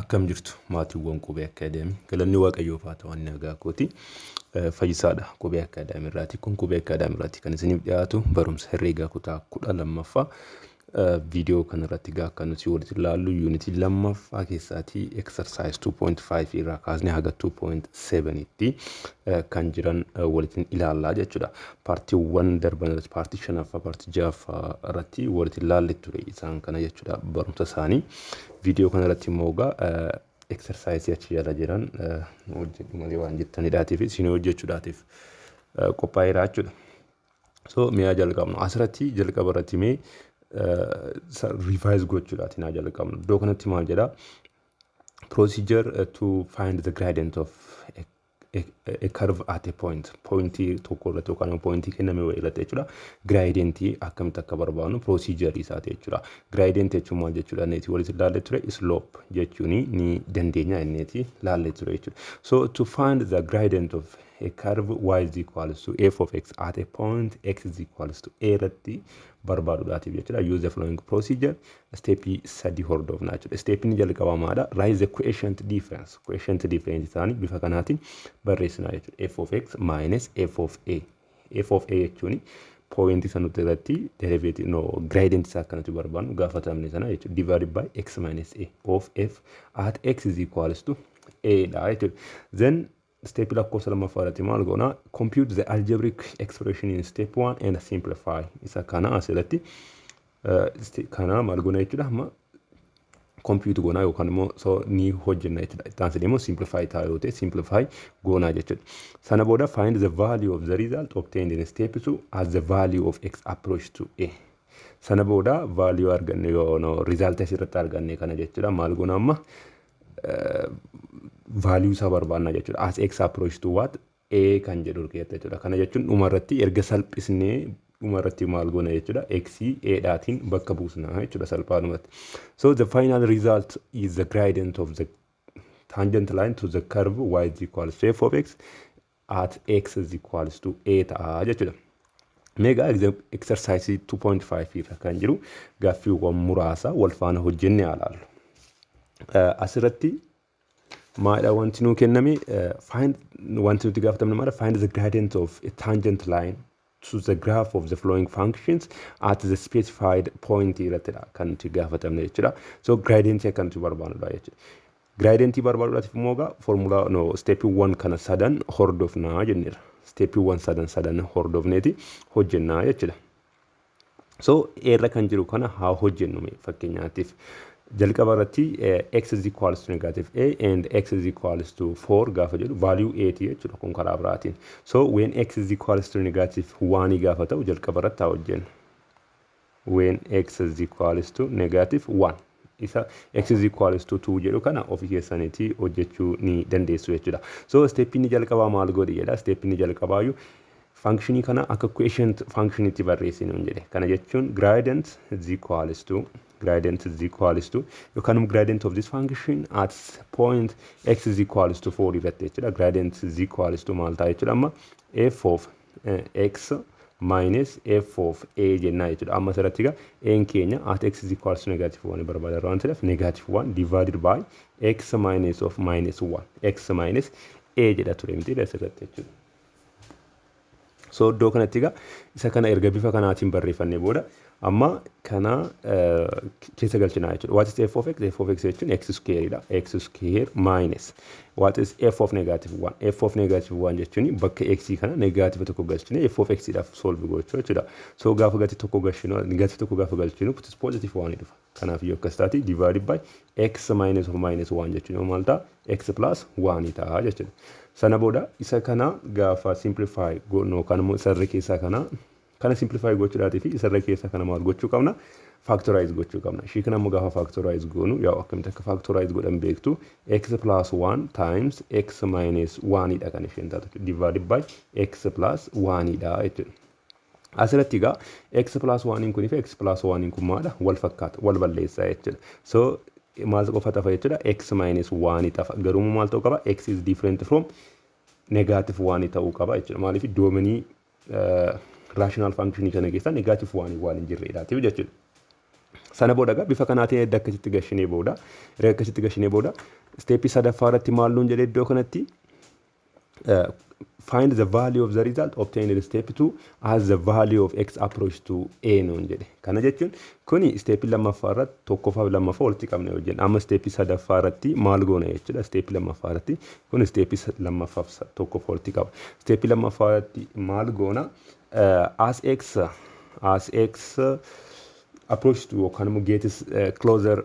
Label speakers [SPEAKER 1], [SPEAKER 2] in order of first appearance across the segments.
[SPEAKER 1] Akkam jirtu maatiiwwan qubee akkaadaamii galanni waaqayyoof haa ta'u nagaa kooti fayyisaadha qubee akkaadaamii irraati kun qubee akkaadaamii irraati kan isiniif dhiyaatu barumsa herreegaa kutaa 12ffaa viidiyoo kana irratti gaa kan nuti walitti ilaallu yuunitii lammaffaa keessaatii exercise 2.5 irraa kaasnee haga 2.7 itti kan jiran walitti ilaallaa jechuudha. Paartiiwwan darban irratti paartii 5ffaa paartii 6ffaa irratti walitti ilaallee ture isaan kana jechuudha barumsa isaanii. Video kana irratti immoo exercise achi jala jiran hojjedhu malee waan jettaniidhaatiif isin hojjechuudhaatiif qophaa'eera jechuudha. So mi'a jalqabnu asirratti jalqaba irratti mee revise gochuudhaati naa jalqabnu. Iddoo kanatti maal jedha procedure to find the gradient of a curve at a point. Pointii tokko irratti yookaan pointii kenname wayii irratti jechuudha. Gradientii akkamitti akka barbaadnu procedure isaati jechuudha. Gradient jechuun maal jechuudha neeti walitti ilaallee ture slope jechuun ni dandeenya inneeti ilaallee ture jechuudha. So to find the gradient of a curve y is equals to f of x at a point x is equals to a irratti barbaaduudhaatiif jechuudha. Use the following procedure. Stepii sadii hordofna jechuudha. Stepiin jalqabamaadha. Write the quotient difference. Quotient difference isaanii bifa kanaatiin barreessina jechuudha. F of x minus f of a. F of a jechuun pointii sanutti irratti derivative gradient isaa akkanatti barbaadnu gaafatamne sana jechuudha. Divided by x minus a of f at x is equals to a dha jechuudha. Then step lakkoofsa lammaffaa irratti maal goona compute the algebraic expression in step 1 and simplify isa kana asirratti kana maal goona jechuudha amma compute goona yookaan immoo so ni hojjenna jechuudha. Itti aansee immoo simplify ta'a yoo ta'e simplify goona jechuudha. Sana booda find the value of the result obtained in step 2 as the value of x approach to a. Sana booda value arganne yoo result asirratti arganne kana jechuudha maal goona amma value isaa barbaanna jechuudha. As x approach to what a kan jedhu jechuudha. Kana jechuun dhumarratti erga salphisnee dhumarratti maal goona jechuudha. X a dhaatiin bakka buusna jechuudha salphaadhumatti. So the final result is the gradient of the tangent line to the curve y is equals to f of x at x is equals to a ta'a jechuudha. Mega exercise 2.5 irra kan jiru gaaffiiwwan muraasa wal faana hojjennee ilaallu. Asirratti maadha wanti nuu kenname find wanti nuti gaafatamne maadha find the gradient of a tangent line to the graph of the following functions at the specified point irrattidha kan nuti gaafatamne jechuudha. So gradient akka nuti barbaadnudha jechuudha. Gradient barbaaduudhaaf immoo formula step 1 kana sadan hordofnaa jenneera. Step 1 sadan hordofneeti hojjennaa jechuudha. So irra kan jiru kana haa hojjennu fakkeenyaatiif jalqaba irratti x is equals to negative a and x is equals to 4 gaafa jedhu value 8 jechuudha kun karaa biraatiin. So when x is equals to negative 1 gaafa ta'u jalqaba irratti haa hojjennu. When x is equals to negative 1 isa x is equals to 2 jedhu kana ofii keessaniitii hojjechuu ni dandeessu jechuudha. So step inni jalqabaa maal godhi jedha. Step inni jalqabaayu function kana akka quotient function itti barreessinu jedhe. Kana jechuun gradient is equals to yookaan gradient of this function at point x is equals to 4 irratti jechuudha. Gradient is equals to maal ta'a jechuudha amma f of x minus f of a jennaa jechuudha. Amma asirratti n keenya at x is equals to negative 1 barbaada waan ta'eef negative 1 divided by x minus of minus 1 x minus a jedha ture miti asirratti jechuudha. So iddoo kanatti isa kana erga bifa kanaatiin barreeffannee booda amma kana keessa galchinaa jechuudha. What is f of x? F of x jechuun x square dha. X square minus what is f of negative 1? F of negative 1 jechuun bakka x kana negative tokko galchine f of x dhaaf solve gochuu jechuudha. So gaafa gati tokko galchinu negative tokko gaafa galchinu putis positive 1 dhufa. Kanaaf yoo akkas taati divided by x minus of minus 1 jechuun maal ta'a? X plus 1 ta'a jechuudha. Sana booda isa kana gaafa simplify goonoo kan immoo sarara keessaa kana simplify gochuudhaatii fi sarara keessaa kana maal gochuu qabna? Factorize gochuu qabna. Ishii kana immoo gaafa factorize goonu yaa akkamitti akka factorize godhan beektu x plus 1 times x minus 1 dha kan isheen taatu divided by x plus 1 dha jechuudha. Asirratti x plus 1 kun fi x plus 1 kun maadha wal fakkaata wal balleessaa jechuudha. So maal qofa tafa jechuudha x minus 1 tafa garuu maal ta'uu qaba x is different from negative 1 ta'uu qaba jechuudha. Maaliif dominii rational function kana keessa negative 1 waan hin jirredhaatiif jechuudha. Sana booda egaa bifa kanaatiin edda akkasitti gashinee booda steepii sadaffaa irratti maal nuun jedhe iddoo kanatti find the value of the result obtained in step 2 as the value of x approach to a nuun jedhe. Kana jechuun kuni steepii lammaffaa irratti tokkoffaa fi lammaffaa walitti qabne hojjenna. Amma steepii sadaffaa irratti maal goona jechuudha. Steepii lammaffaa irratti kun steepii lammaffaa fi tokkoffaa walitti qaba. Steepii lammaffaa irratti maal goona as x approach to yookaan immoo gets closer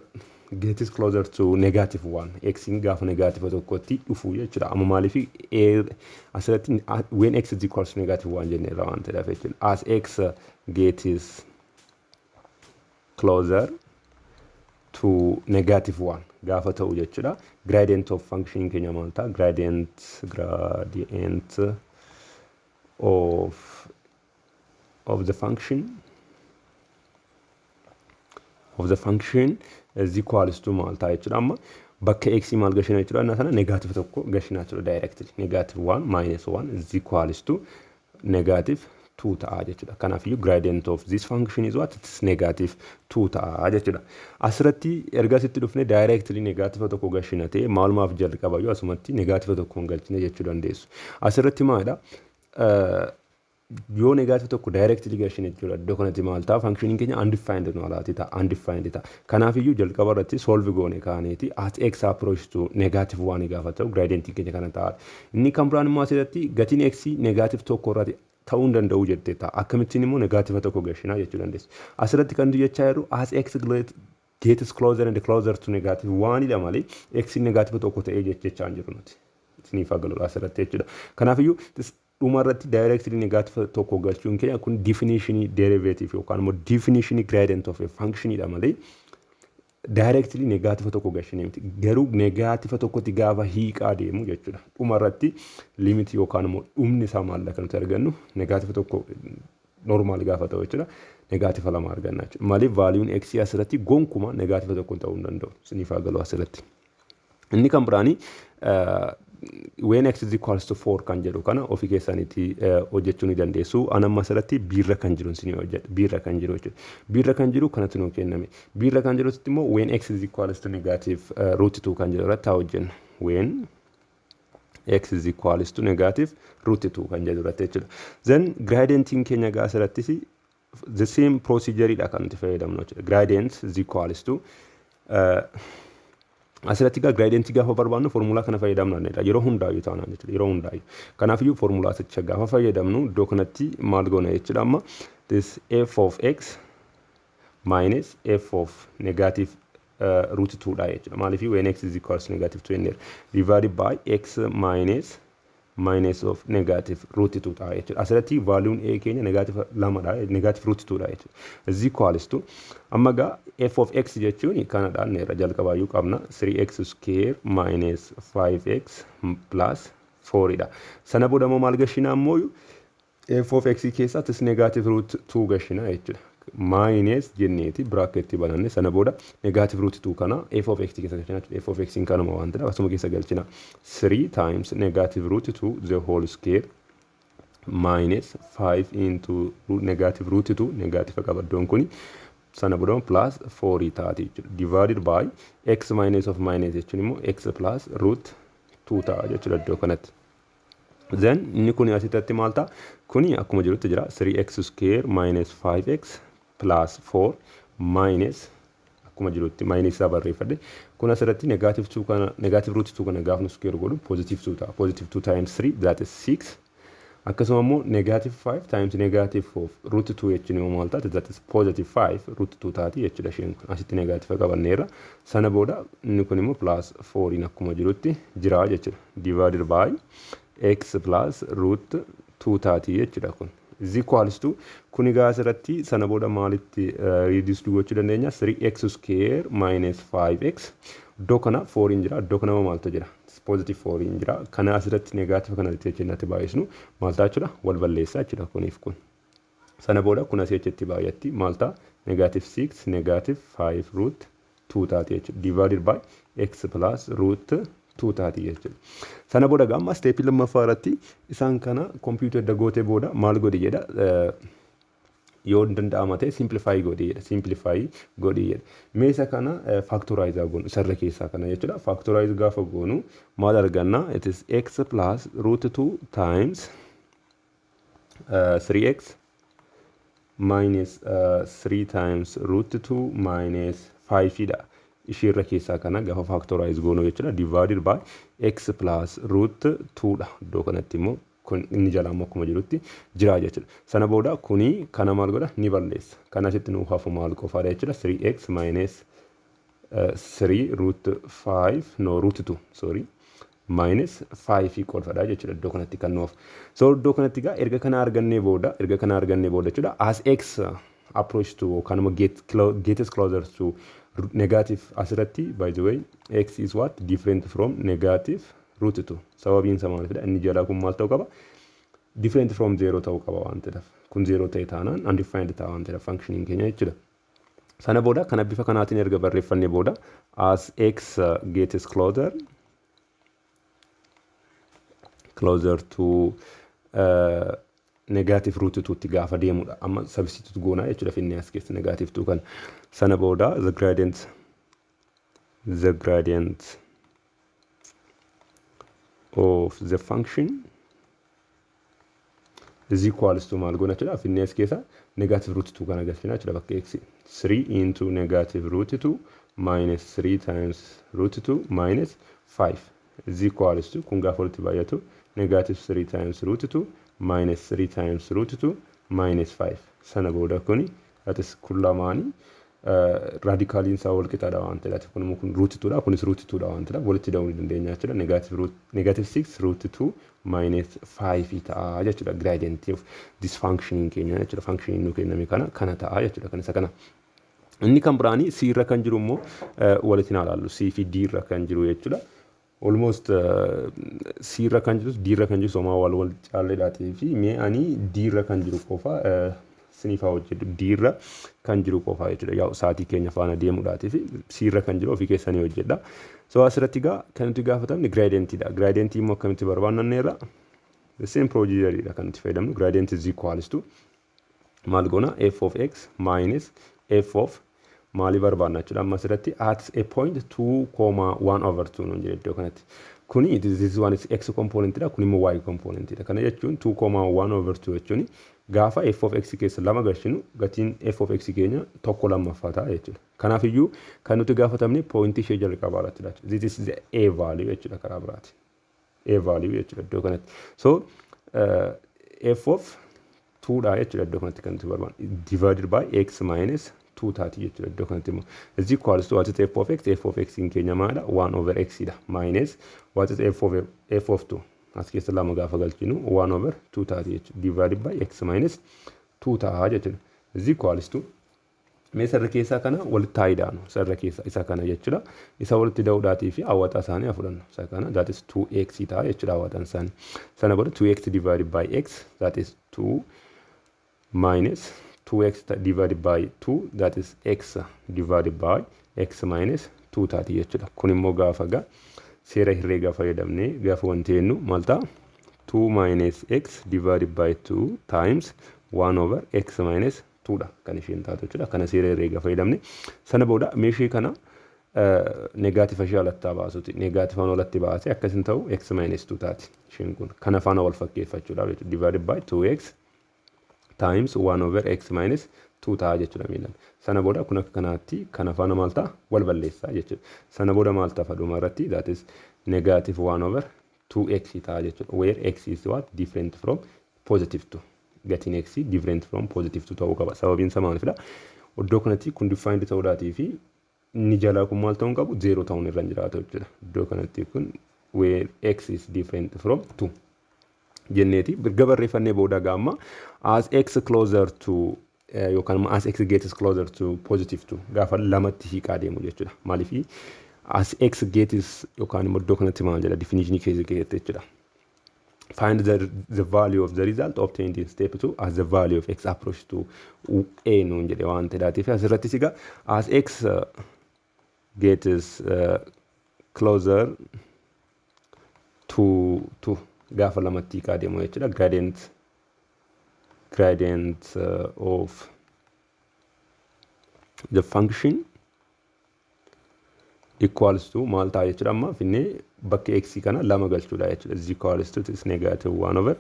[SPEAKER 1] to -1 x in gaafa negative tokkotti dhufu jechuudha. Amma maaliif asirratti when x is equals to -1 jenne irraa waan ta'eef jechuudha. As x gets closer to -1 gaafa ta'u jechuudha. Gradient of function keenya maal ta'a? Gradient of the function is equals to maal ta'a jechuudha. Amma bakka x maal gashina jechuudha. Innaa sana negative tokko gashinaa jechuudha directly. -1 - 1 is equals to -2 ta'a jechuudha. Kanaafiyyuu gradient of this function is what? It is -2 ta'a jechuudha. Asirratti erga sitti dhufne directly negative tokko gashina ta'e maalumaaf jalqabayyuu asumatti negative tokkoon galchine jechuu dandeessu. Asirratti maalidha? Yoo negative tokko directly gashine jechuudha. Iddoo kanatti maal ta'a? Functioning keenya undefined nu alaati ta'a. Undefined ta'a. Kanaafiyyuu jalqaba irratti solve goone kaaneeti as x approach to -1 gaafa ta'u gradient keenya kana ta'a. Inni kan biraan immoo asirratti gatiin x negative tokko irratti ta'uu hin danda'u jettee ta'a. Akkamittiin immoo negative tokko gashinaa jechuu dandeessu. Asirratti kan jechaa jiru as x gets closer and closer to -1 dha malee x negative tokko ta'ee jechaa hin jiru nuti. Isiniif agarudha asirratti jechuudha. Kanaafiyyuu dhumarratti directly negative tokko galchuun keenya kun definition derivative yookaan immoo definition gradient of a function dha malee directly negative tokko gashine miti. Garuu negative tokkotti gaafa hiiqaa deemu jechuudha. Dhumarratti limit yookaan immoo dhumni isaa maal kan nuti argannu negative tokko normal gaafa ta'u jechuudha. Negative lama arganna jechuudha. Malee valuun x asirratti gonkuma negative tokko ta'uu hin danda'u. Isiniif agaruu asirratti. Inni kan biraanii when x is equals to 4 kan jedhu kana ofii keessanitti hojjechuu ni dandeessu. Anamma asirratti biirra kan jiru isin hojjedha. Biirra kan jiru jechuudha. Biirra kan jiru kanatti nuu kenname. Biirra kan jirutti immoo when x is equals to -√2 kan jedhu irratti haa hojjennu. When x is equals to -√2 kan jedhu irratti jechuudha. Then gradientiin keenya gaa asirratti the same procedure dha kan nuti fayyadamnu jechuudha. Gradient is equals to asirratti gaa gradient gaafa barbaadnu formulaa kana fayyadamna yeroo hundaayyuu taanaan jechuudha. Yeroo hundaayyuu. Kanaafiyyu formulaa asicha gaafa fayyadamnu iddoo kanatti maal goona jechuudha. Amma this f of x minus f of -√2 dha jechuudha. Maaliif when x is equals to -2 divided by x minus of -√2 ta'a jechuudha. Asirratti valuun a keenya -2 dha, -√2 dha jechuudha. Is equals to amma gaa f of x jechuun kanadhaan irra jalqabaayyuu qabna 3x square minus 5x plus 4 dha. Sana booda immoo maal gashinaa immoo f of x keessattis -√2 gashinaa jechuudha. Minus jenneeti bracket bananne sana booda -√2 kana f of x keessa galchina. F of x kanuma waan ta'eef asuma keessa galchina 3 times -√2 the whole square minus 5 into -√2 negative qabaddoon kuni sana booda plus 4 taati jechuudha. Divided by x minus of minus jechuun immoo x plus √2 ta'a jechuudha iddoo kanatti. Then inni kuni asitti maal ta'a? Kuni akkuma jirutti jira 3x square minus 5x plus 4 minus akkuma jirutti minus isaa barreeffadhe. Kun asirratti -√2 kana gaafa nu square godhu +2 ta'a. +2 times 3 that is 6. Akkasuma immoo -5 times -4 jechuun immoo maal taate? That is +5 taati jechuudha isheen kun. Asitti negative qabanneerra. Sana booda inni kun immoo +4 akkuma jirutti jira jechuudha. Divided by x plus √2 taati jechuudha kun. Is equals to kun egaa asirratti sana booda maalitti reduce gochuu dandeenya? 3x square minus 5x iddoo kana 4 jira. Iddoo kana maaltu jira? +4 jira. Kana asirratti negative kana jechennatti baay'isnu maal ta'a jechuudha? Wal balleessaa jechuudha kuniif kun. Sana booda kun asii achitti baay'atti maal ta'a? -6 -5 √2 taati jechuudha. Divided by x plus √2 taati jechuudha. Sana booda gamma steepii lammaffaa irratti isaan kana computer dagootee booda maal godhi jedha yoo danda'ama ta'e simplify godhii jedha. Mee isa kana factorize goonu sarara keessaa kana jechuudha. Factorize gaafa goonu maal arganna? It is x plus root 2 times 3x minus 3 times root 2 minus 5 dha. Ishirra keessaa kana gaafa factorize goonu jechuudha. Divided by x plus root 2 dha. Iddoo kanatti immoo kun inni jalaa immoo akkuma jirutti jira jechuudha. Sana booda kuni kana maal godha? Ni balleessa. Kana asitti nuuf hafu maal qofaadha jechuudha. 3x minus 3 root 5 no root 2 sorry minus 5 qolfadha jechuudha iddoo kanatti kan nuuf. So iddoo kanatti gaa erga kana argannee booda jechuudha as x approach to kanuma gets closer to negative asirratti by the way x is what different from negative root 2 sababiin isaa maalidha inni jalaa kun maal ta'uu qaba different from 0 ta'uu qaba waan ta'eef kun 0 ta'e taanaan undefined ta'a waan ta'eef functioning keenya jechuudha. Sana booda kana bifa kanaatiin erga barreeffannee booda as x gets closer to negative root 2 tti gaafa deemudha. Amma substitute goona jechuudha finne as keessa negative 2 kan. Sana booda the gradient of the function is equals to maal goona jechuudha finne as keessa negative root 2 kana galchina jechuudha bakka x 3 into negative root 2 minus 3 times root 2 minus 5 is equals to kun gaafa walitti baay'atu negative 3 times root 2 minus 3 times root 2 minus 5 sana booda kuni that is kullamaani radicaliin isaa wal qixaadha waan ta'eef kun root 2 dha kunis root 2 dha waan ta'eef walitti dabaluu dandeenya jechuudha negative 6 root 2 minus 5 ta'a jechuudha gradient of this functioning keenya jechuudha functioning nu kenname kana ta'a jechuudha kan isa kana. Inni kan biraani c irra kan jiru immoo walitti ilaallu c fi d irra kan jiru jechuudha. Almost c irra kan jiru d irra kan jiru somaa wal caalleedhaatii fi mee ani d irra kan jiru qofa sinifa hojjedhu d irra kan jiru qofa jechuudha. Yaa saatii keenya faana deemuudhaatii fi c irra kan jiru ofii keessanii hojjedha. So asirratti gaa kan nuti gaafatamni gradient dha. Gradient immoo akkamitti barbaannanneerra the same procedure dha kan nuti fayyadamnu. Gradient is equals to maal goona f of x minus f of maali barbaanna jechuudha. Amma asirratti at a point 2,1 over 2 nuun jedhe iddoo kanatti. Kuni this one is x component dha kun immoo y component dha. Kana jechuun 2,1 over 2 jechuun gaafa f of x keessa lama galchinu gatiin f of x keenya tokko lammaffaa ta'a jechuudha. Kanaaf iyyuu kan nuti gaafatamne point ishee jalqabaa irratti dha. This is the a value jechuudha karaa biraati. A value jechuudha iddoo kanatti. So f of 2 dha jechuudha iddoo kanatti kan nuti barbaannu divided by x minus 2 taati jechuudha iddoo kanatti immoo is equals to what is f of x in keenya maadha 1 over x dha minus what is f of 2 as keessa lama gaafa galchinu 1 over 2 taati jechuudha divided by x minus 2 ta'a jechuudha is equals to mee sarara keessaa kana walitti taayidaanu sarara keessa isa kana jechuudha isa walitti da'uudhaatii fi hawwata isaanii afudhannu isa kana that is 2x ta'a jechuudha hawwatan isaanii sana booda 2x divided by x that is 2 minus 2x divided by 2 that is x divided by x minus 2 taati jechuudha. Kun immoo gaafa gaa seera herreegaa fayyadamnee gaafa wanti jennu maal ta'a 2 minus x divided by 2 times 1 over x minus 2 dha kan isheen taatu jechuudha. Kana seera herreegaa fayyadamne sana booda meeshii kana negaativa ishee alatti baasuti. Negaativaan alatti baase akkasin ta'u x minus 2 taati isheen kun kana faana wal fakkeeffachuudhaaf jechuudha divided by 2x times 1 over x minus 2 ta'a jechuudha miilan. Sana booda kun akka kanaatti kana faana maal ta'a wal balleessaa jechuudha. Sana booda maal ta'a fadhuma irratti that is negative 1 over 2x ta'a jechuudha. Where x is what different from positive 2. Gatiin x different from positive 2 ta'uu qaba. Sababiin isaa maalifidha? Iddoo kanatti kun defined ta'uudhaatii fi inni jalaa kun maal ta'uu qabu 0 ta'uun irra jiraata jechuudha. Iddoo kanatti kun where x is different from 2. Jenneeti birga barreeffannee booda gaamma as x closer to yookaan as x gets closer to positive 2 gaafa lamatti hiiqaa deemu jechuudha. Maaliif as x gets yookaan immoo iddoo kanatti maal jedha definition keessa keessatti jechuudha. Find the value of the result obtained in step 2 as the value of x approach to a nuun jedhe waan ta'eef asirratti siga as x gets closer to gaafa lamatti hiiqaa deemu jechuudha. Gradient gradient of the function equals to maal ta'a jechuudha. Amma finne bakka x kana lama galchuudha jechuudha. Is equals to is negative 1 over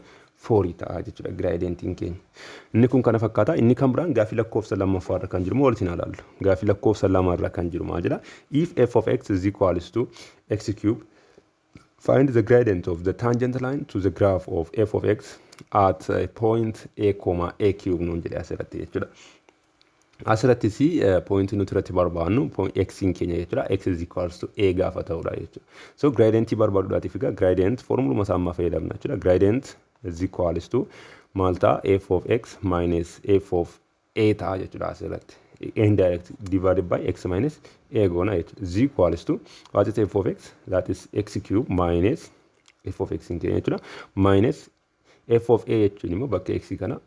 [SPEAKER 1] 4 ta'a jechuudha gradientiin keenya. Inni kun kana fakkaata. Inni kan biraan gaafii lakkoofsa lammaffaa irra kan jiru moo walitti ilaallu. Gaafii lakkoofsa lama irra kan jiru maal jedha? If f of x is equals to x cube, find the gradient of the tangent line to the graph of f of x at point a comma a cube nuun jedhe asirratti jechuudha. Asirratti si point nuti irratti barbaannu point x in keenya jechuudha. X is equals to a gaafa ta'uudha jechuudha. So gradient barbaaduudhaatiif egaa gradient formuluma isaa amma fayyadamna jechuudha. Gradient is equals to maal ta'a f of x minus f of a ta'a jechuudha asirratti. Indirect divided by x minus a goona jechuudha. Is equals to what is f of x? That is x cube minus f of x in keenya jechuudha. Minus f of a jechuun immoo bakka x kana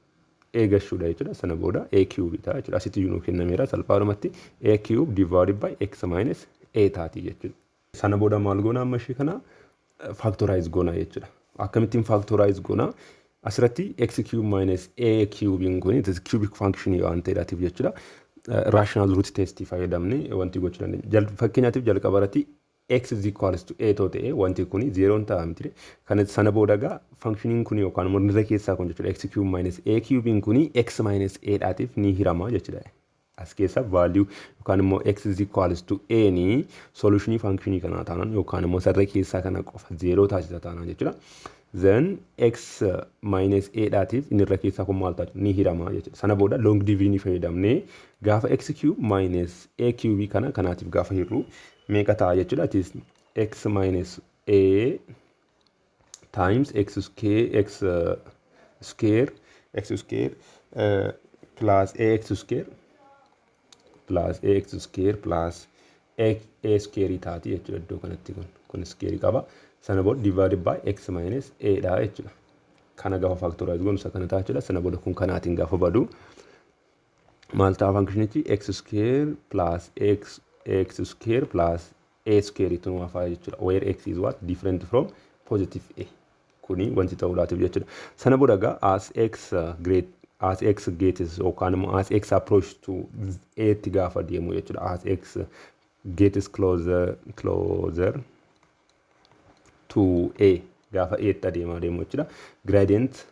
[SPEAKER 1] a gashuudha jechuudha. Sana booda a cube ta'a jechuudha. Asitti yuu kennameera salphaadhumatti a cube divided by x minus a taati jechuudha. Sana booda maal goona amma ishee kana factorize goona jechuudha. Akkamittiin factorize goona? Asirratti x cube minus a cube in kun it is cubic function waan ta'eedhaatiif jechuudha. Rational root test fayyadamne wanti gochuu dandeenya. Fakkeenyaatiif jalqabarratti x is equals to a ta'e wanti kuni 0 ta'a miti. Kana sana booda gaa functioning kuni yookaan murni keessaa kun jechuudha x cube minus a cube in kuni x minus a dhaatiif ni hirama jechuudha. As keessa value yookaan immoo x is equals to a ni solutionii functionii kana taanaan yookaan immoo sarara keessaa kana qofa 0 taasisa taanaan jechuudha. Then x minus a dhaatiif inni irra keessaa kun maal ta'a ni hirama jechuudha. Sana booda long division fayyadamnee gaafa x cube minus a cube kana kanaatiif gaafa hirru meeqa ta'a jechuudha. It is x minus a times x square plus ax square plus ax square plus a square taati jechuudha. Iddoo kanatti kun square qaba. Sana booda divided by x minus a dha jechuudha. Kana gaafa factorize goonu isa kana ta'a jechuudha. Sana booda kun kanaatiin gaafa badu maal ta'a functionichi x square plus x square plus a square itu nuwaafa jechuudha. Where x is what? Different from positive a. Kuni wanti ta'uudhaatiif jechuudha. Sana booda gaa as x gets yookaan immoo as x approach to a tti gaafa deemu jechuudha. As x gets closer to a gaafa a tti adeemaa deemu jechuudha. Gradient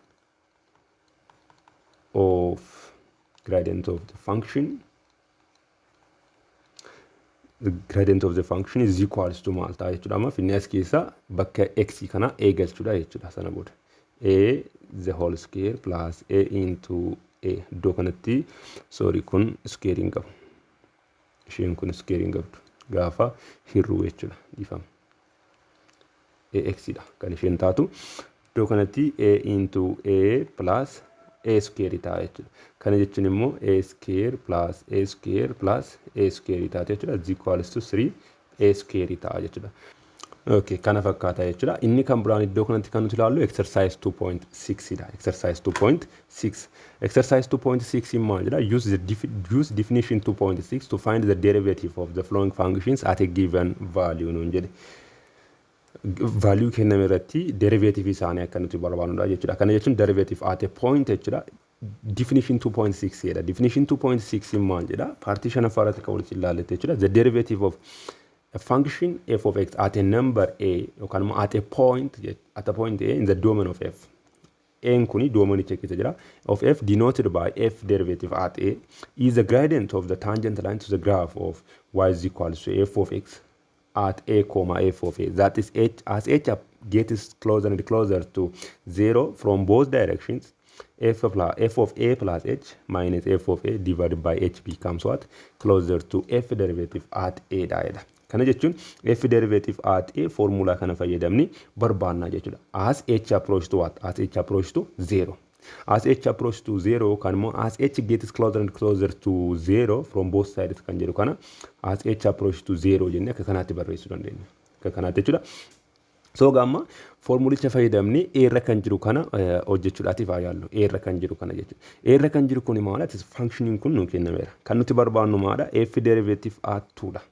[SPEAKER 1] of the function is equals to maal ta'a jechuudha. Amma finne as keessa bakka x kana a galchuudha jechuudha. Sana booda a the whole square plus a into a iddoo kanatti sorry kun squaring qabu. Isheen kun squaring qabdu gaafa hirru jechuudha. Difama ax dha kan isheen taatu. Iddoo kanatti a into a plus a square ta'a jechuudha. Kana jechuun immoo a square plus a square plus a square taate jechuudha. Is equals to 3 a square ta'a jechuudha. Okay, kana fakkaata jechuudha. Inni kan biraan iddoo kanatti kan nuti ilaallu exercise 2.6 dha. Exercise 2.6. Exercise 2.6 maal jedha? Use definition 2.6 to find the derivative of the following functions at a given value nuun jedhe. Value kenname irratti derivative isaanii akka nuti barbaadnudha jechuudha. Kana jechuun derivative at a point jechuudha. Definition 2.6 jedha. Definition 2.6 maal jedha? Partition afaarratti kan walitti ilaallate jechuudha. The derivative of a function f of x at a number a yookaan immoo at a point a in the domain of f. N kuni domainicha keessa jira. Of f denoted by f derivative at a is the gradient of the tangent line to the graph of y is equals to f of x at a comma f of a. That is h as h gets closer and closer to 0 from both directions. F of a plus h minus f of a divided by h becomes what? Closer to f derivative at a dha. Kana jechuun f derivative at a formula kana fayyadamni barbaanna jechuudha. As h approach to what? As h approach to 0. As h approach to 0 kan immoo as h gets closer and closer to 0 from both sides kan jedhu kana as h approach to 0 jenne akka kanaatti barreessuu dandeenya. Akka kanaatti jechuudha. So gamma formulicha fayyadamni a irra kan jiru kana hojjechuudhaatiif haa yaallu. A irra kan jiru kana jechuudha. A irra kan jiru kun maal? Functioning kun nu kennameera. Kan nuti barbaannu maal? F derivative at 2 dha.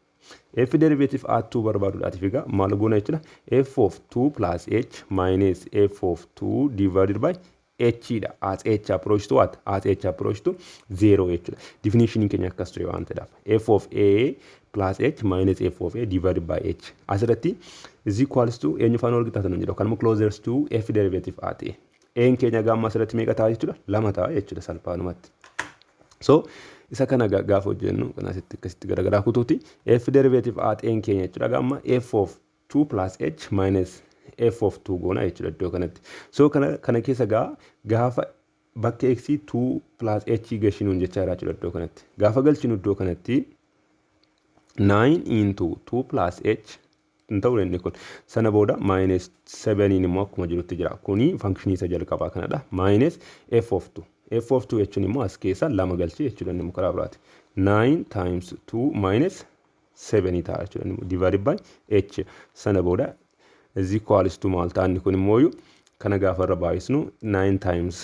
[SPEAKER 1] F derivative at 2 barbaaduudhaatiif egaa maal goona jechuudha. F of 2 plus h minus f of 2 divided by h dha as h approach to what as h approach to 0 jechuudha. Definition keenya akkas ture waan ta'eef f of a plus h minus f of a divided by h asirratti is equals to eenyu faana wal qixxaatan jedhu kanuma closest to f derivative a ta'e n keenya gamma asirratti meeqa ta'a jechuudha 2 ta'a jechuudha salphaanumatti. So isa kana gaafa hojjennu kana asitti akkasitti garagaraa kutuuti f derivative at n keenya jechuudha gamma f of 2 plus h minus f of 2 goona jechuudha iddoo kanatti. So kana keessa gaafa bakka x 2 plus h gashinuun jecha jira jechuudha iddoo kanatti. Gaafa galchinu iddoo kanatti 9 into 2 plus h ta'uu inni kun sana booda minus 7 immoo akkuma jirutti jira. Kuni function isa jalqabaa kanadha. Minus f of 2. F of 2 jechuun immoo as keessa 2 galchee jechuudha inni karaa biraati. 9 times 2 minus 7 ta'a jechuudha divided by h sana booda is equals to maal ta'a inni kun immoo kana gaafa irra baay'isnu 9 times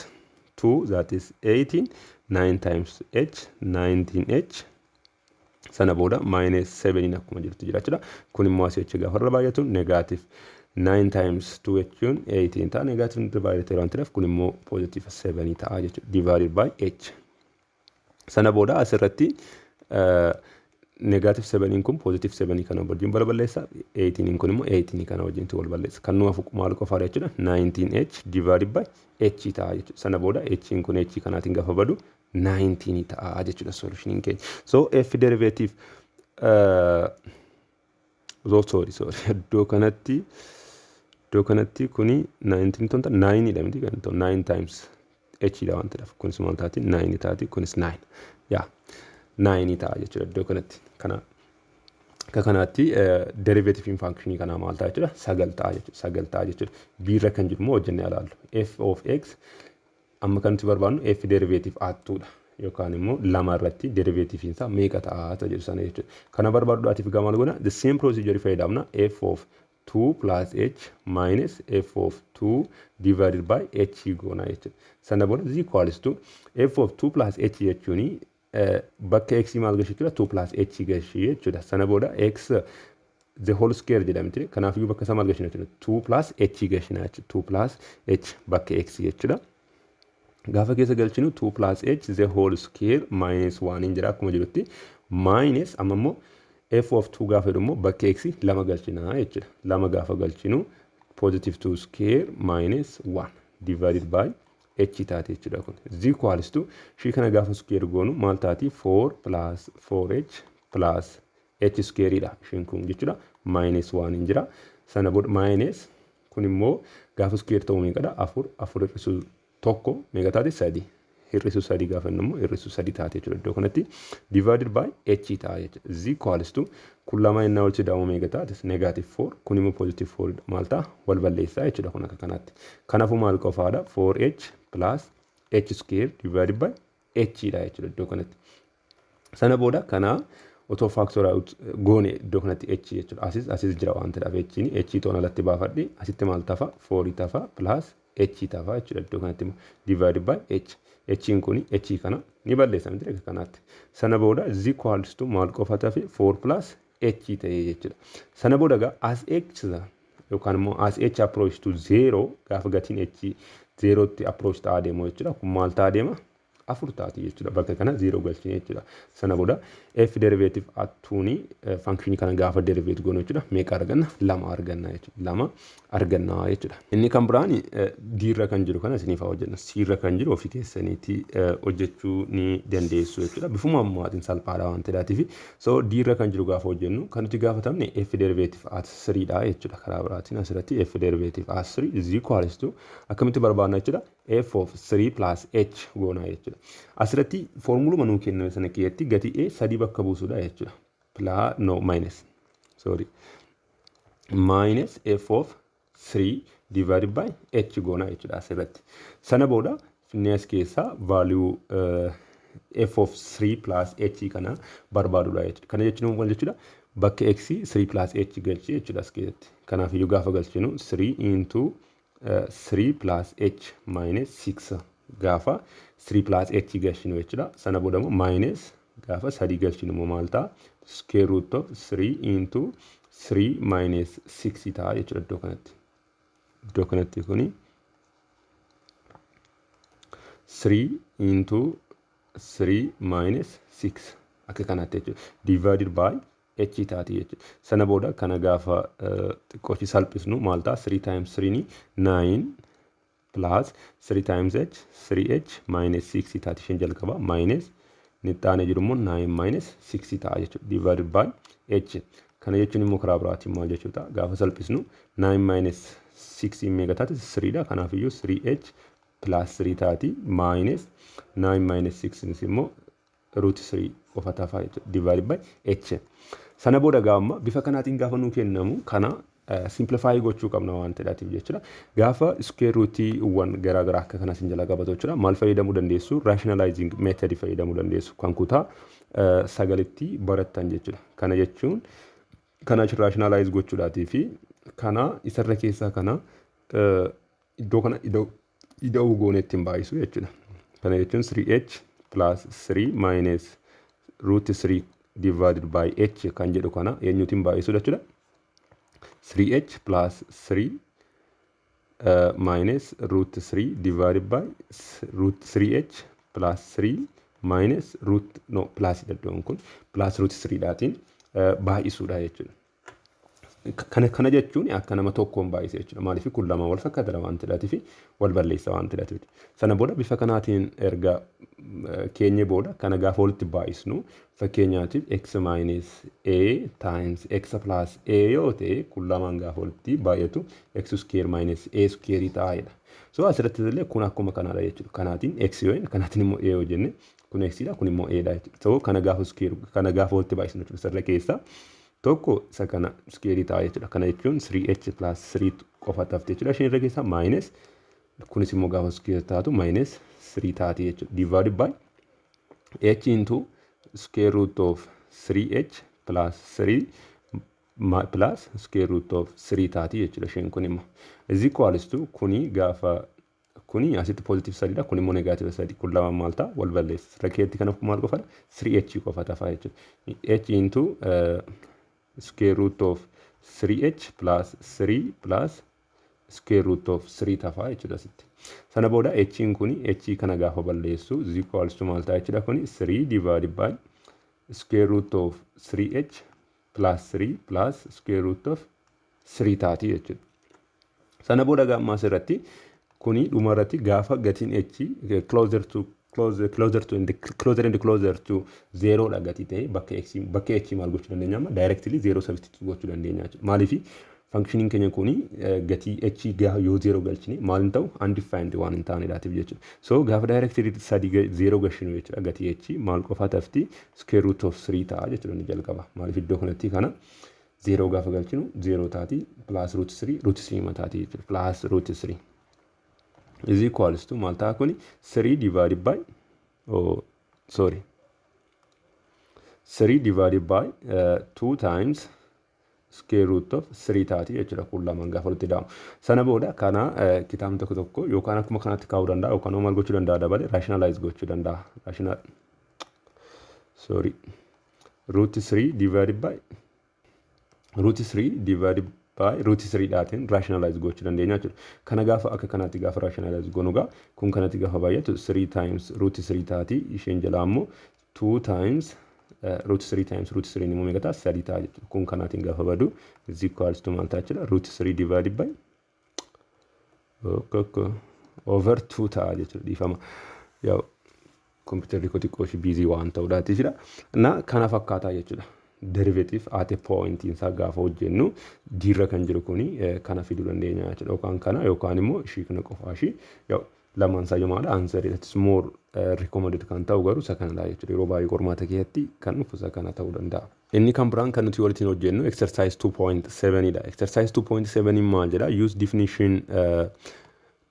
[SPEAKER 1] 2 that is 18 9 times h 19h sana booda minus 7 akkuma jirtu jira jechuudha. Kun immoo asii achi gaafa irra baay'atu negative 9 times 2 jechuun 18 ta'a negative irra baay'atee waan ta'eef kun immoo positive 7 ta'a jechuudha divided by h. Sana booda asirratti negative 7 kun positive 7 kana wajjin balballeessa 18 kun immoo 18 kana wajjin wal balleessa. Kan nu hafu maal qofa jechuudha 19h divided by h ta'a jechuudha. Sana booda h kun h kanaatiin gaafa badu 19 ta'a jechuudha solution keenya. So f derivative iddoo kanatti kuni 19 tonta 9 dha miti kan 9 times h dha waan ta'eef kunis maal taati 9 taati kunis 9 yaa 9 ta'a jechuudha iddoo kanatti. Kanaatti derivative in function kana maal ta'a jechuudha 9 ta'a jechuudha. B irra kan jiru immoo hojjennee ilaallu f of x amma kanatti barbaadnu f derivative attuudha yookaan immoo 2 irratti derivative isaa meeqa ta'a jedhu sana jechuudha. Kana barbaaduudhaatiif gamal goona the same procedure fayyadamna f of 2 plus h minus f of 2 divided by h goona jechuudha. Sana booda is equals to f of 2 plus h jechuuni bakka x maal gashi jechuudha 2 plus h gashi jechuudha. Sana booda x the whole square jedhamti. Kanaaf iyyuu bakka isaa maal gashi jechuudha 2 plus h gashina jechuudha 2 plus h bakka x jechuudha. Gaafa keessa galchinu 2 plus h the whole square minus 1 in jira akkuma jirutti minus amma immoo f of 2 gaafa jedhu immoo bakka x 2 galchina jechuudha. 2 gaafa galchinu positive 2 square minus 1 divided by h taate jechuudha kun is equals to shi kana gaafa square goonu maal taati 4 plus 4h plus h square dha shin kun jechuudha minus 1 in jira. Sana booda minus kun immoo gaafa square ta'uu meeqadha 4 hir'isuu tokko meeqa taate 3 hir'isuu 3 gaafa immoo hir'isuu 3 taate jechuudha iddoo kanatti divided by h ta'a jechuudha is equals to kun lama innaa wal sidaamu meeqa taate negative 4 kun immoo positive 4 maal ta'a wal balleessaa jechuudha kun akka kanaatti. Kanaafuu maal qofaadha 4h plus h square divided by h dha jechuudha iddoo kanatti. Sana booda kana otoo factor out goone iddoo kanatti h jechuudha asis jira waan ta'eef h toon alatti baafadhe asitti maal tafa 4 tafa plus h tafa jechuudha iddoo kanatti immoo divided by h kun h kana ni balleessa miti akka kanaatti. Sana booda is equals to maal qofa tafe 4 plus h ta'e jechuudha. Sana booda as x yookaan immoo as h approach to 0 gaafa gatiin h 0 tti approach ta'aa deemu jechuudha. Kun maal ta'aa deema 4 taati jechuudha bakka kana 0 galchine jechuudha. Sana booda f derivative attuuni function kana gaafa derivative goonu jechuudha meeqa arganna 2 arganna jechuudha 2 arganna jechuudha. Inni kan biraan d irra kan jiru kana isiniif hojjenna c irra kan jiru ofii keessaniiti hojjechuu ni dandeessu jechuudha. Bifuma ammaatiin salphaadha waan ta'eef so d irra kan jiru gaafa hojjennu kan nuti gaafatamne f derivative at 3 dha jechuudha. Karaa biraatiin asirratti f derivative at 3 is equals to akkamitti barbaadna jechuudha f of 3 plus h goona jechuudha. Asirratti formuluma nuu kenname sana keessatti gatii a 3 bakka buusudha jechuudha. Minus f of 3 divided by h goona jechuudha asirratti. Sana booda finnees keessaa value f of 3 plus h kana barbaadudha jechuudha. Kana jechuun maal jechuudha? Bakka x 3 plus h galchi jechuudha as keessatti. Kanaaf iyyuu gaafa galchinu 3 into 3 plus h minus 6 gaafa 3 plus h galchinu jechuudha. Sana booda immoo minus gaafa 3 galchinu immoo maal ta'a? Square root of 3 into 3 minus 6 ta'a jechuudha iddoo kanatti. Iddoo kanatti kuni 3 into 3 minus 6 akka kanaatti jechuudha. Divided by h taati jechuudha. Sana booda kana gaafa xiqqoochi salphisnu maal ta'a 3 times 3 ni 9 plus 3 times h 3h minus 6 taati isheen jalqaba minus nittaane jiru immoo 9 minus 6 ta'a jechuudha. Divided by h kana jechuun immoo karaa biraatiin maal jechuudha gaafa salphisnu 9 minus 6 meeqa taate 3 dha. Kanaaf iyyuu 3h plus 3 taati minus 9 minus 6 immoo root 3 qofa ta'a jechuudha. Divided by h sana booda gaama bifa kanaatiin gaafa nuu kennamu kana simplify gochuu qabna waan ta'eef jechuudha. Gaafa square root wan garaagaraa akka kanas hin jala qabatu jechuudha. Maal fayyadamuu dandeessu? Rationalizing method fayyadamuu dandeessu. Kan kutaa sagalitti barattan jechuudha. Kana jechuun kana rationalize gochuudhaatii fi kana isarra keessaa kana iddoo kana ida'uu goone ittiin baay'isu jechuudha. Kana jechuun 3h plus 3 minus root 3 divided by h kan jedhu kana eenyuutiin baay'isu jechuudha. 3h plus 3 minus root 3 divided by root 3h plus 3 minus root no plus iddoon kun plus root 3 dhaatiin baay'isuudha jechuudha. Kana jechuun akka nama tokkoon baay'isee jechuudha. Maaliif kun lama wal fakkaata waan ta'eef wal balleessa waan ta'eef. Sana booda bifa kanaatiin erga keenya booda kana gaafa walitti baay'isnu fakkeenyaatiif x minus a times x plus a yoo ta'e kun lamaan gaafa walitti baay'atu x square minus a square ta'edha. So asirratti illee kun akkuma kanaadha jechuudha. Kanaatiin x yoo kanaatiin immoo a yoo jenne kun x dha kun immoo a dha jechuudha. So kana gaafa square kana gaafa walitti baay'isnu jechuudha. Sirra keessaa tokko isa kana square ta'a jechuudha. Kana jechuun 3h plus 3 qofa tafte jechuudha. Isheen irra keessaa minus kunis immoo gaafa square taatu minus 3 taati jechuudha. Divided by h into square root of 3h plus 3 plus square root of 3 taati jechuudha. Isheen kun immoo is equals to kuni gaafa kuni asitti positive sadidha kun immoo negative sadi kun lama maal ta'a wal balleessa. Rakkeetti kana maal qofadha 3h qofa tafa jechuudha. h into square root of 3h plus 3 plus square root of 3 tafa jechuudha asitti. Sana booda h kuni h kana gaafa balleessu is equals to maal ta'a jechuudha kuni 3 divided by square root of 3h plus 3 plus square root of 3 taati jechuudha. Sana booda gaamma asirratti kuni dhumarratti gaafa gatiin h closer and closer to 0 dha gati ta'e bakka h maal gochuu dandeenya amma directly 0 substitute gochuu dandeenya jechuudha. Maaliif functioning keenya kuni gatii h yoo 0 galchine maal hin ta'u undefined waan hin taaneedhaatiif jechuudha. So gaafa directly 0 galchinu jechuudha gatii h maal qofa tafti square root of 3 ta'a jechuudha ni jalqaba. Maaliif iddoo kanatti kana 0 gaafa galchinu 0 taati plus root 3 mataati jechuudha plus root 3 is equals to maal ta'a kuni 3 divided by 3 divided by 2 times square root of 3 taati jechuudha kun lamaan gaafa walitti dhaamu. Sana booda kana kitaabni tokko yookaan akkuma kanatti kaa'uu danda'a yookaan maal gochuu danda'a dabale rationalize gochuu danda'a. Root 3 divided by root 3 dhaatiin rationalize gochuu dandeenya jechuudha. Kana gaafa akka kanatti gaafa rationalize gonugaa kun kanatti gaafa baay'atu 3 times root 3 taati isheen jalaa immoo 2 times root 3 times root 3 immoo meeqa ta'a 3 ta'a jechuudha. Kun kanaatiin gaafa badu is equals to maal ta'a jechuudha root 3 divided by over 2 ta'a jechuudha dhiifama. Yaa kompiitarri koo xiqqoo ishee busy waan ta'uudhaati jechuudha. Na kana fakkaataa jechuudha. Derivative at a point isaa gaafa hojjennu dirra kan jiru kuni kana fiduu dandeenya jechuudha. Yookaan kana yookaan immoo ishii kana qofaa ishii lamaan isaa yomaadha answer it is more recommended kan ta'u garuu isa kana laa jechuudha. Yeroo baay'ee qormaata keessatti kan dhufu isa kana ta'uu danda'a. Inni kan biraan kan nuti walitti hojjennu exercise 2.7 dha. Exercise 2.7 maal jedha? Use definition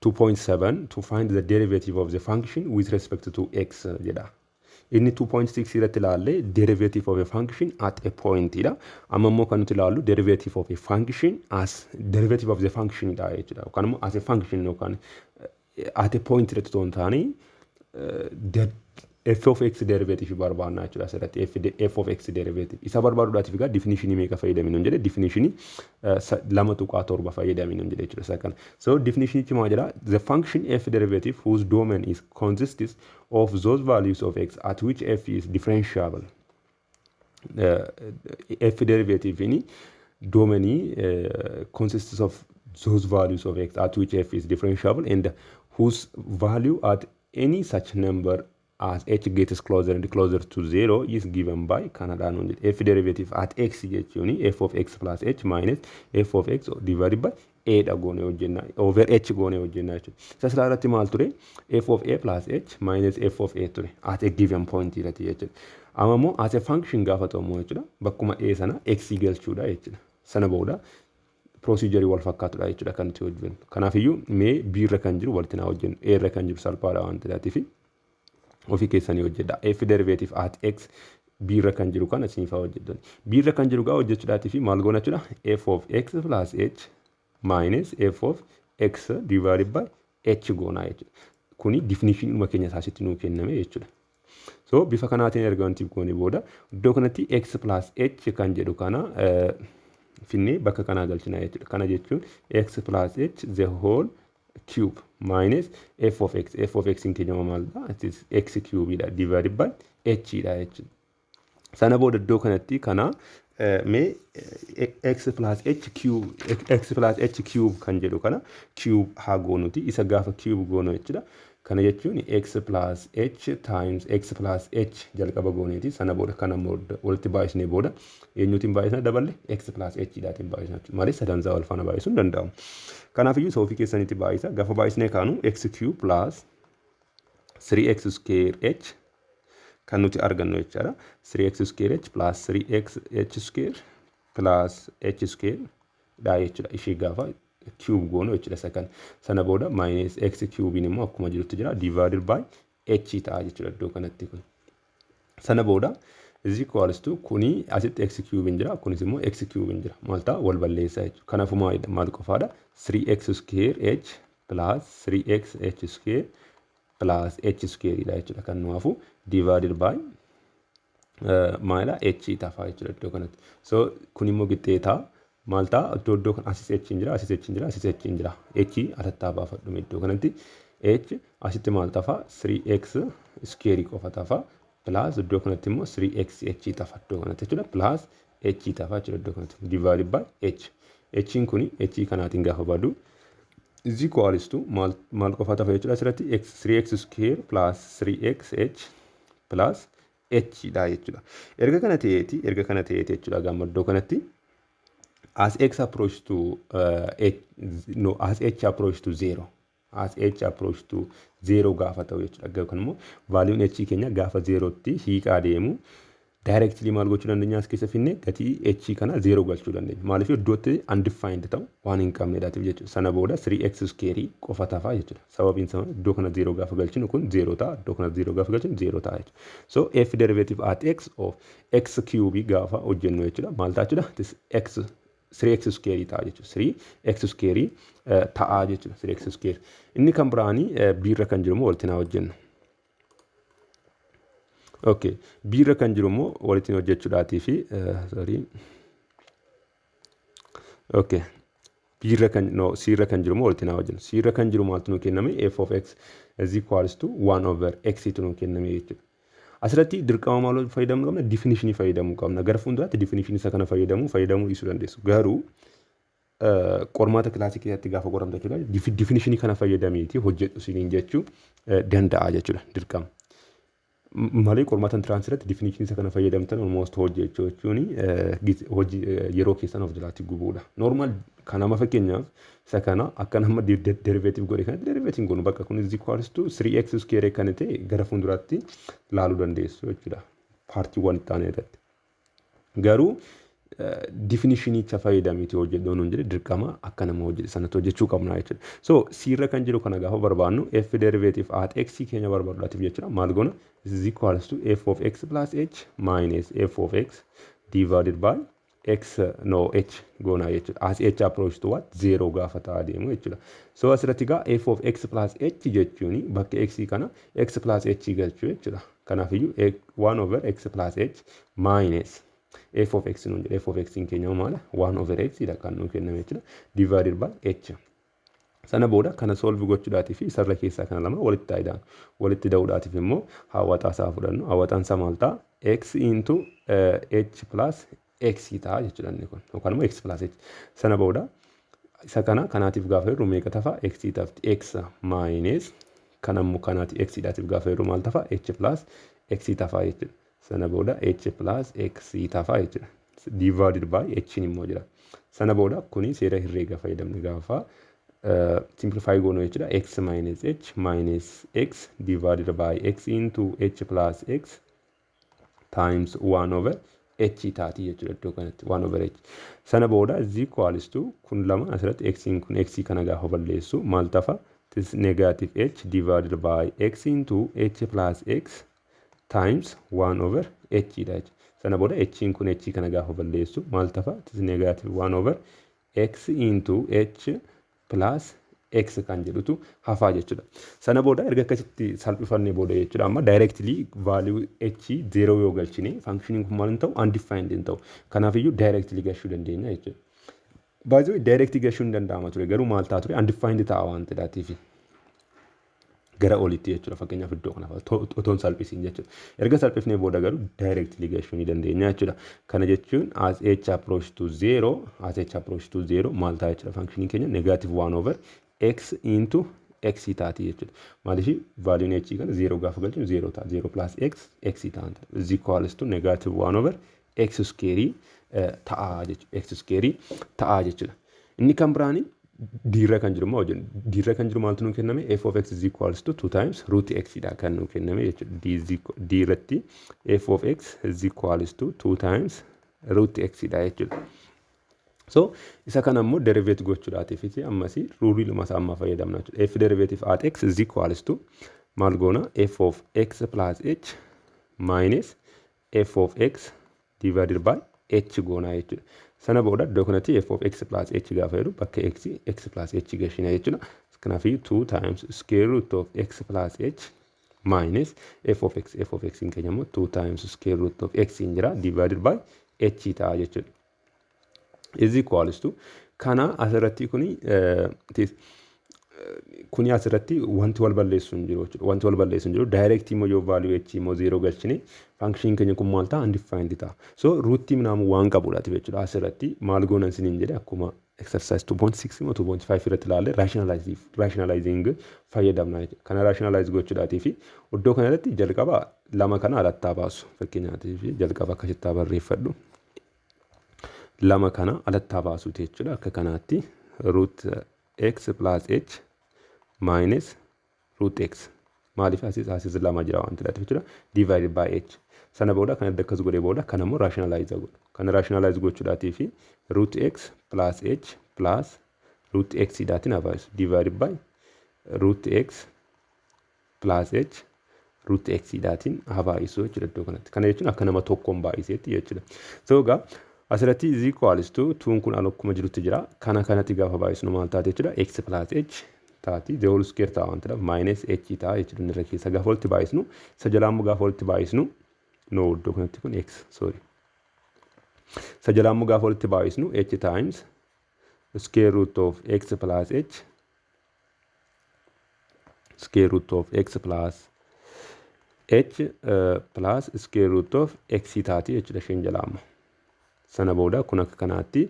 [SPEAKER 1] 2.7 to find the derivative of the function with respect to x jedha. Inni 2.6 irratti ilaalle derivative of a function at a point dha. Amma immoo kan nuti ilaallu derivative of a function as derivative of the function dha jechuudha. Yookaan immoo as a function yookaan at a point irratti toon taane f of x derivative barbaadna jechuudha asirratti f of x derivative isa barbaaduudhaatiif egaa definitionii meeqa fayyadaminu jedhe definitionii 2.7 fayyadaminu jedhe jechuudha isa kana so definitionichi maal jedha the function f derivative whose domain is consists of those values of x at which f is differentiable f derivative in domain consists of those values of x at which f is differentiable and whose value at any such number as h gets closer and closer to 0 is given by Canada f derivative at x jechuun f of x plus h minus f of x divided by a dha goone hojjenna over h goone hojjenna jechuudha. Isa irratti maal ture f of a plus h minus f of a ture at a given point irratti jechuudha. Amma immoo as a function gaafatamu jechuudha bakkuma a sana x galchuudha jechuudha. Sana booda procedure wal fakkaatudha jechuudha kan nuti hojjennu. Kanaafiyyuu mee b irra kan jiru walitti naa hojjennu a irra kan jiru salphaadha waan ta'eef ofii keessanii hojjedha. F derivative at x b irra kan jiru kana isinifaa hojjeddan. B irra kan jiru gaa hojjechuudhaatiif maal goona jechuudha f of x plus h minus f of x divided by h goona jechuudha. Kuni definitionuma keenya isaasitti nuu kenname jechuudha. So bifa kanaatiin erga wanti goone booda iddoo kanatti x plus h kan jedhu kana finnee bakka kanaa galchina jechuudha. Kana jechuun x plus h the whole cube minus f of x in keenya maalidha it is x cube dha divided by h dha jechuudha. Sana booda iddoo kanatti kana mee x plus h cube kan jedhu kana cube haa goonuti isa gaafa cube goonu jechuudha. Kana jechuun x plus h times x plus h jalqaba gooneeti sana booda kana walitti baay'isnee booda eenyuutiin baay'isna daballe x plus h dhaatiin baay'isna malee sadansaa wal faana baay'isuun danda'amu. Kanaafiyyuu isa ofii keessanitti baay'isa gaafa baay'isnee kaanu x cube plus 3x square h kan nuti argannu jechaadha. 3x square h plus 3x h square plus h square dha jechuudha. Ishee gaafa cube goonu jechuudha sakan sana booda minus x cube immoo akkuma jirutti jira divided by h ta'a jechuudha iddoo kanatti kun. Sana booda is equals to kuni asitti x cube jira kunis immoo x cube jira maal ta'a wal balleessa jechuudha. Kanaafuu maal qofaadha 3x square h plus 3x h square plus h square dha jechuudha kan nuufu divided by maala h ta'a jechuudha iddoo kanatti. So kun immoo qixxee ta'a maal ta'a iddoo kan asis h jira asis h jira asis h jira h alattaa baafadhume iddoo kanatti h asitti maal ta'a 3x square qofa ta'a plus iddoo kanatti immoo 3x h ta'a iddoo kanatti jechuudha plus h ta'a jechuudha iddoo kanatti divided by h h kuni h kanaatiin gaafa baadu is equals to maal qofa ta'a jechuudha asirratti 3x square plus 3x h plus h dha jechuudha. Erga kana ta'eeti jechuudha gaafa iddoo kanatti as x approach to as h approach to 0 as h approach to 0 gaafa ta'u jechuudha. Kan immoo valuun h keenya gaafa 0 tti hiiqaa deemu directly maal gochuu dandeenya as keessa finne gatii h kana 0 galchuu dandeenya. Maaliif iddootti undefined ta'u waan hin qabneedhaatiif jechuudha. Sana booda 3x square qofa ta'a jechuudha. Sababiin isaa iddoo kana 0 gaafa galchinu kun 0 ta'a iddoo kana 0 gaafa galchinu 0 ta'a jechuudha. So f derivative at x of x cube gaafa hojjennu jechuudha. Maal ta'a jechuudha x 3x square ta'a jechuudha. 3x square ta'a jechuudha. 3x square. Inni kan biraanii b irra kan jiru immoo walitti naa hojjennu. Okay, b irra kan jiru immoo walitti hojjechuudhaatii fi sorry. Okay. B irra kan c irra kan jiru immoo walitti naa hojjennu. C irra kan jiru maaltu nuu kenname f of x is equals to 1 over x tu nuu kenname jechuudha. Asirratti dirqama maal fayyadamuu qabna definition fayyadamuu qabna. Gara fuulduraatti definition isa kana fayyadamuu dhiisuu dandeessu. Garuu qormaata kilaasii keessatti gaafa qoramtu jechuudha. Definition kana fayyadameeti hojjedhu isiniin jechuu danda'a jechuudha dirqama. Malee qormaata entrance irratti definition isa kana fayyadamtan almost hojjechuu jechuun hojii yeroo keessan of jalaatti gubuudha. Normal kanama fakkeenyaaf isa kana akka nama derivative godhe kanatti derivative goonu bakka kun is equals to 3x square kan ta'e gara fuulduraatti laaluu dandeessu jechuudha. Paartii waan ta'an irratti. Garuu definitionicha fayyadameeti hojjedhu nuun jedhe dirqama akka nama hojjedhe sanatti hojjechuu qabna jechuudha. So c irra kan jiru kana gaafa barbaannu f derivative at x keenya barbaaduudhaatiif jechuudha. Maal goona is equals to f of x plus h minus f of x divided by x h goona jechuudha. As h approach to what 0 gaafa ta'a deemu jechuudha. So asirratti gaa f of x plus h jechuun bakka x kana x plus h galchuu jechuudha. Kanaafiyyuu 1 over x plus h minus f of x nuun jedha. F of x in keenya maala 1 over x dha kan nuu kenname jechuudha. Divided by h. Sana booda kana solve gochuudhaatii fi isarra keessaa kana lama walitti taa'idhaan walitti da'uudhaatiif immoo hawwataa isaa fudhannu. Hawwataan isaa maal ta'a? X into h plus x ta'a jechuudha inni kun yookaan immoo x plus h. Sana booda isa kana kanaatiif gaafa jedhu meeqa tafa? X tafti x minus kana immoo kanaatiif x dhaatiif gaafa jedhu maal tafa? H plus x tafa jechuudha. Sana booda h plus x tafa jechuudha. Divided by h immoo jira. Sana booda kuni seera herreegaa fayyadamne gaafa simplify goonuu jechuudha. X minus x divided by x into h plus x times 1 over h taati jechuudha iddoo kanatti 1 over h. Sana booda is equals to kun lama asirratti x kun x kana gaafa balleessu maal tafa? This negative h divided by x into h plus x times 1 over h dha. Sana booda h kun h kana gaafa balleessu maal tafa? This negative 1 over x into h plus x kan jedhutu hafaa jechuudha. Sana booda erga akkasitti salphifannee booda jechuudha amma directly value h 0 yoo galchine functioning kun maal hin ta'u? Undefined hin ta'u. Kanaafiyyuu directly gashuu dandeenya jechuudha. By the way directly gashuun danda'ama ture garuu maal ta'a ture? Undefined ta'a waan ta'eef gara olitti jechuudha fakkeenyaaf iddoo kana otoon salphisiin jechuudha. Erga salphifnee booda garuu directly gashuu ni dandeenya jechuudha. Kana jechuun as h approach to 0 maal ta'a jechuudha functioning keenya negative 1 over x into x taati jechuudha. Maaliif value h kana 0 gaafa galchinu 0 ta'a. 0 plus x ta'a. Is equals to negative 1 over x square ta'a jechuudha. X square ta'a jechuudha. Inni kan biraani diirra kan jiru moo diirra kan jiru maaltu nuu kenname? F of x is equals to 2 times root x dha kan nuu kenname jechuudha. Diirratti f of x is equals to 2 times root x dha jechuudha. So isa kana immoo derivative gochuudhaatiif ammasi ruulii lama isaa amma fayyadamna jechuudha. F derivative at x is equals to maal goona? F of x plus h minus f of x divided by h goona jechuudha. Sana booda iddoo kanatti f of x plus h gaafa jedhu bakka x plus h gashina jechuudha. Kanaafiyyuu 2 times square root of x plus h minus f of x in keenya immoo 2 times square root of x in jira divided by h ta'a jechuudha. Is equals to kana asirratti kuni asirratti wanti wal balleessu hin jiru jechuudha. Wanti wal balleessu hin jiru direct immoo yoo value h immoo 0 galchine function keenya kun maal ta'a? Undefined ta'a. So root minaamu waan qabuudhaati jechuudha. Asirratti maal goonan siniin jedhe akkuma exercise 2.6 immoo 2.5 irratti ilaalle rationalizing fayyadamna jechuudha. Kana rationalize gochuudhaatii fi iddoo kanarratti jalqaba lama kana alattaa baasu fakkeenyaatiif jalqaba akkasitti barreeffadhu. Lama kana alattaa baasuuti jechuudha. Akka kanaatti root x plus h minus root x maaliif asis lama jira waan ta'eef jechuudha. Divided by h. Sana booda kan adda akkas godhee booda kan immoo rationalize godhu. Kan rationalize gochuudhaatii fi root x plus h plus root x daatiin abaasu divided by root x plus h root x daatiin abaasu jechuudha iddoo kanatti. Kana jechuun akka nama tokkoon baay'iseetti jechuudha. So egaa asirratti is equals to 2 kun akkuma jirutti jira. Kana kanatti gaafa baay'isnu maal taate jechuudha? X plus h taati the whole square ta'a waan ta'eef minus h ta'a jechuudha. Inni irra keessa gaafa walitti baay'isnu isa jalaa immoo gaafa walitti baay'isnu no iddoo kanatti kun x sorry. Isa jalaa immoo gaafa walitti baay'isnu h times square root of x plus h square root of x plus h plus square root of x taati jechuudha isheen jalaa immoo. Sana booda kun akka kanaatti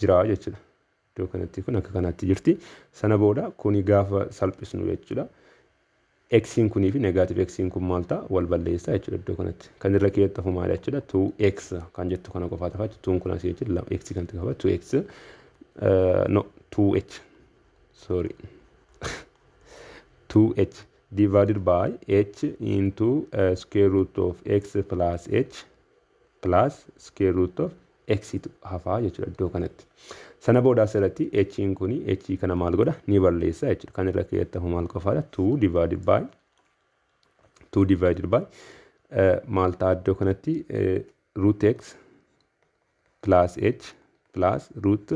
[SPEAKER 1] jira jechuudha. Iddoo kanatti kun akka kanaatti jirti. Sana booda kuni gaafa salphisnu jechuudha. X'n kunii fi negative x'n kun maal ta'a? Wal balleessa jechuudha iddoo kanatti. Kan irra keettafu maal jechuudha? 2x kan jettu kana qofaa tafa jechuudha. 2 kun asii jechuudha. X kan tafa 2x no 2h sorry 2h divided by h into square root of x plus h plus square root of x hafaa jechuudha iddoo kanatti. Sana booda asirratti h kuni h kana maal godha? Ni balleessa jechuudha. Kan irra keettafu maal qofaadha? 2 divided by maal ta'a iddoo kanatti root x plus h plus root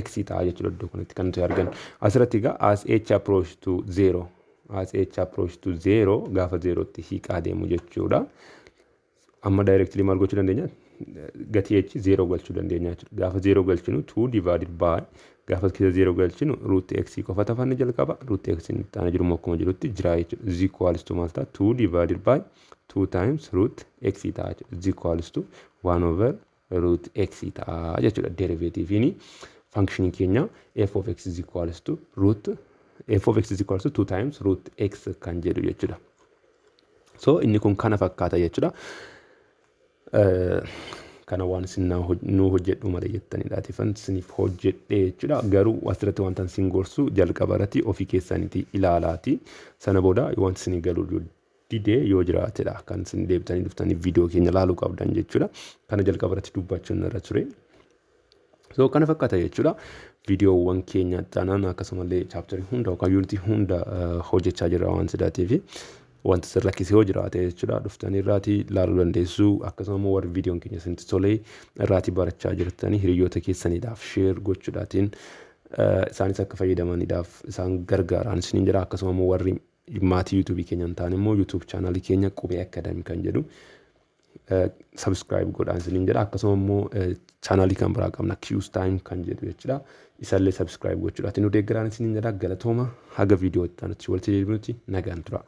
[SPEAKER 1] x ta'a jechuudha iddoo kanatti kan nuti argannu. Asirratti egaa as h approach to 0 as h approach to 0 gaafa 0 tti hiiqaa deemu jechuudha. Amma directly maal gochuu dandeenya? Gatii h 0 galchuu dandeenya jechuudha. Gaafa 0 galchinu 2 divided by gaafa keessa 0 galchinu root x qofa tafanni jalqaba root x inni taana jiru akkuma jirutti jira jechuudha. Is equals to maal ta'a? 2 divided by 2 times root x ta'a jechuudha. Is equals to 1 over root x ta'a jechuudha. Derivative'n function keenya f of x is equals to root f of x is equals to 2 times root x kan jedhu jechuudha. So inni kun kana fakkaata jechuudha. Kana waan isin nu hojjedhu malee jettaniidhaati fan isiniif hojjedhe jechuudha. Garuu asirratti wanta isin gorsu jalqaba irratti ofii keessaniiti ilaalaati. Sana booda wanti isin galuu didee yoo jiraatedha kan isin deebitanii dhuftanii viidiyoo keenya ilaaluu qabdan jechuudha. Kana jalqaba irratti dubbachuun irra ture. So kana fakkaata jechuudha. Viidiyoowwan keenya taanaan akkasumallee chaaptarii hunda yookaan yuunitii hunda hojjechaa jirra waan sidaatiifi wanti sirra kisee yoo jiraate jechuudha. Dhuftanii irraatii ilaaluu dandeessu. Akkasuma immoo warri viidiyoon keenya isinitti tolee irraatii barachaa jirtanii hiriyoota keessaniidhaaf sheer gochuudhaatiin isaanis akka fayyadamaniidhaaf isaan gargaaraan isiniin jira. Akkasuma immoo warri maatii yuutuubii keenya hin taane immoo yuutuub chaanaalii keenya qubee akkaadaamii kan jedhu subscribe godhaan isiniin jedha. Akkasuma immoo chaanaalii kan biraa qabna Q's time kan jedhu jechuudha. Isallee subscribe gochuudhaatiin nu deeggaraan isiniin jedha. Galatooma haga viidiyoo itti aanutti walitti deebinutti nagaan tura.